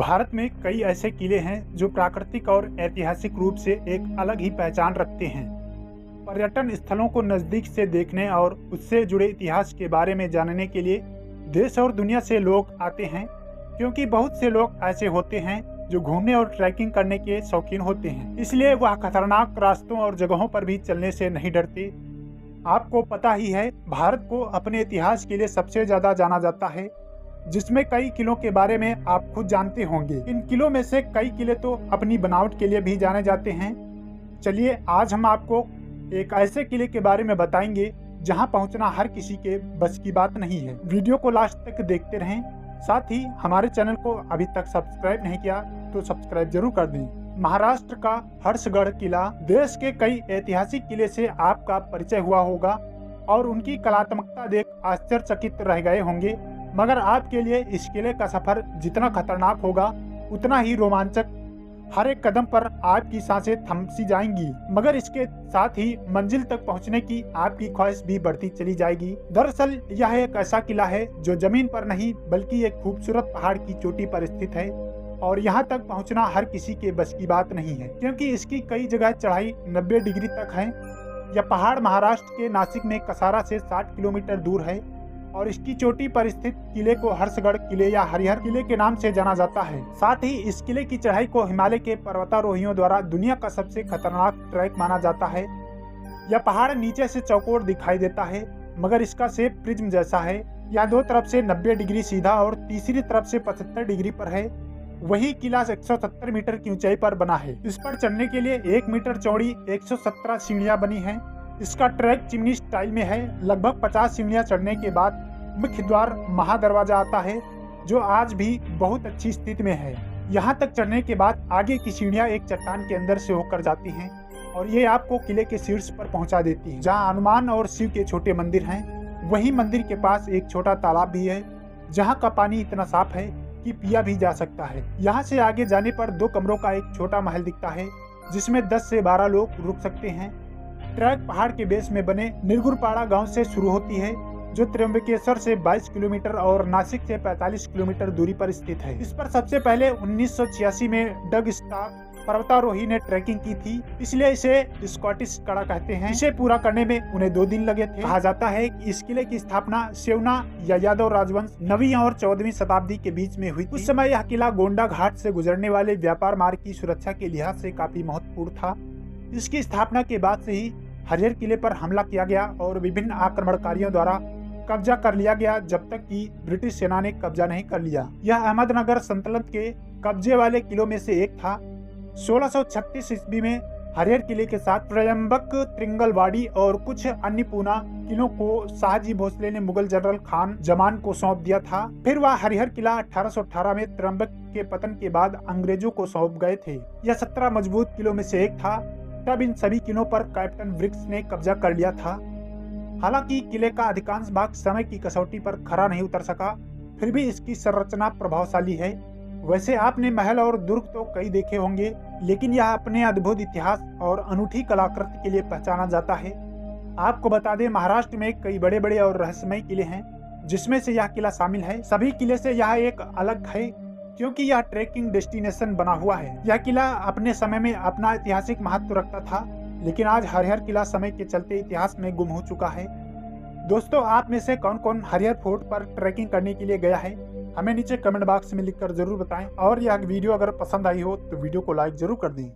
भारत में कई ऐसे किले हैं जो प्राकृतिक और ऐतिहासिक रूप से एक अलग ही पहचान रखते हैं। पर्यटन स्थलों को नज़दीक से देखने और उससे जुड़े इतिहास के बारे में जानने के लिए देश और दुनिया से लोग आते हैं, क्योंकि बहुत से लोग ऐसे होते हैं जो घूमने और ट्रैकिंग करने के शौकीन होते हैं। इसलिए वह खतरनाक रास्तों और जगहों पर भी चलने से नहीं डरते। आपको पता ही है, भारत को अपने इतिहास के लिए सबसे ज्यादा जाना जाता है, जिसमें कई किलों के बारे में आप खुद जानते होंगे। इन किलों में से कई किले तो अपनी बनावट के लिए भी जाने जाते हैं। चलिए आज हम आपको एक ऐसे किले के बारे में बताएंगे जहां पहुंचना हर किसी के बस की बात नहीं है। वीडियो को लास्ट तक देखते रहें। साथ ही हमारे चैनल को अभी तक सब्सक्राइब नहीं किया तो सब्सक्राइब जरूर कर दें। महाराष्ट्र का हर्षगढ़ किला। देश के कई ऐतिहासिक किले से आपका परिचय हुआ होगा और उनकी कलात्मकता देख आश्चर्यचकित रह गए होंगे, मगर आपके लिए इस किले का सफर जितना खतरनाक होगा उतना ही रोमांचक। हर एक कदम पर आपकी सांसें थम सी जाएंगी, मगर इसके साथ ही मंजिल तक पहुंचने की आपकी ख्वाहिश भी बढ़ती चली जाएगी। दरअसल यह एक ऐसा किला है जो जमीन पर नहीं बल्कि एक खूबसूरत पहाड़ की चोटी पर स्थित है, और यहाँ तक पहुँचना हर किसी के बस की बात नहीं है, क्योंकि इसकी कई जगह चढ़ाई 90 डिग्री तक है। यह पहाड़ महाराष्ट्र के नासिक में कसारा से 60 किलोमीटर दूर है, और इसकी चोटी पर स्थित किले को हर्षगढ़ किले या हरिहर किले के नाम से जाना जाता है। साथ ही इस किले की चढ़ाई को हिमालय के पर्वतारोहियों द्वारा दुनिया का सबसे खतरनाक ट्रैक माना जाता है। यह पहाड़ नीचे से चौकोर दिखाई देता है, मगर इसका शेप प्रिज्म जैसा है। यह दो तरफ से 90 डिग्री सीधा और तीसरी तरफ से 75 डिग्री पर है। वही किला 170 मीटर की ऊंचाई पर बना है। इस पर चढ़ने के लिए 1 मीटर चौड़ी 117 सीढ़ियां बनी हैं। इसका ट्रैक चिमनी स्टाइल में है। लगभग 50 सीढ़ियां चढ़ने के बाद मुख्य द्वार महादरवाजा आता है, जो आज भी बहुत अच्छी स्थिति में है। यहाँ तक चढ़ने के बाद आगे की सीढ़ियां एक चट्टान के अंदर से होकर जाती हैं, और ये आपको किले के शीर्ष पर पहुँचा देती है, जहाँ हनुमान और शिव के छोटे मंदिर हैं। वही मंदिर के पास एक छोटा तालाब भी है, जहाँ का पानी इतना साफ है कि पिया भी जा सकता है। यहाँ से आगे जाने पर 2 कमरों का एक छोटा महल दिखता है, जिसमें 10 से 12 लोग रुक सकते हैं। ट्रैक पहाड़ के बेस में बने निर्गुरपाड़ा गांव से शुरू होती है, जो त्र्यंबकेश्वर से 22 किलोमीटर और नासिक से 45 किलोमीटर दूरी पर स्थित है। इस पर सबसे पहले 1986 में डग स्टार्क पर्वतारोही ने ट्रैकिंग की थी, इसलिए इसे स्कॉटिश कड़ा कहते हैं। इसे पूरा करने में उन्हें 2 दिन लगे थे। कहा जाता है कि इस किले की स्थापना सेवना या यादव राजवंश 9वीं और 14वीं शताब्दी के बीच में हुई थी। उस समय यह किला गोंडा घाट से गुजरने वाले व्यापार मार्ग की सुरक्षा के लिहाज से काफी महत्वपूर्ण था। इसकी स्थापना के बाद से ही हरिहर किले पर हमला किया गया और विभिन्न आक्रमणकारियों द्वारा कब्जा कर लिया गया, जब तक कि ब्रिटिश सेना ने कब्जा नहीं कर लिया। यह अहमदनगर सल्तनत के कब्जे वाले किलों में से एक था। 1636 ईस्वी में हरिहर किले के साथ त्रयंबक, त्रिंगलवाड़ी और कुछ अन्य पूना किलों को शाहजी भोसले ने मुगल जनरल खान जमान को सौंप दिया था। फिर वह हरिहर किला 1818 में त्र्यंबक के पतन के बाद अंग्रेजों को सौंप गए थे। यह 17 मजबूत किलों में से एक था। तब इन सभी किलों पर कैप्टन ब्रिग्स ने कब्जा कर लिया था। हालांकि किले का अधिकांश भाग समय की कसौटी पर खरा नहीं उतर सका, फिर भी इसकी संरचना प्रभावशाली है। वैसे आपने महल और दुर्ग तो कई देखे होंगे, लेकिन यह अपने अद्भुत इतिहास और अनूठी कलाकृति के लिए पहचाना जाता है। आपको बता दें, महाराष्ट्र में कई बड़े बड़े और रहस्यमय किले हैं, जिसमें से यह किला शामिल है। सभी किले से यह एक अलग है, क्योंकि यह ट्रेकिंग डेस्टिनेशन बना हुआ है। यह किला अपने समय में अपना ऐतिहासिक महत्व रखता था, लेकिन आज हरिहर किला समय के चलते इतिहास में गुम हो चुका है। दोस्तों, आप में से कौन कौन हरिहर फोर्ट पर ट्रैकिंग करने के लिए गया है, हमें नीचे कमेंट बॉक्स में लिखकर जरूर बताएं। और यह वीडियो अगर पसंद आई हो तो वीडियो को लाइक जरूर कर दें।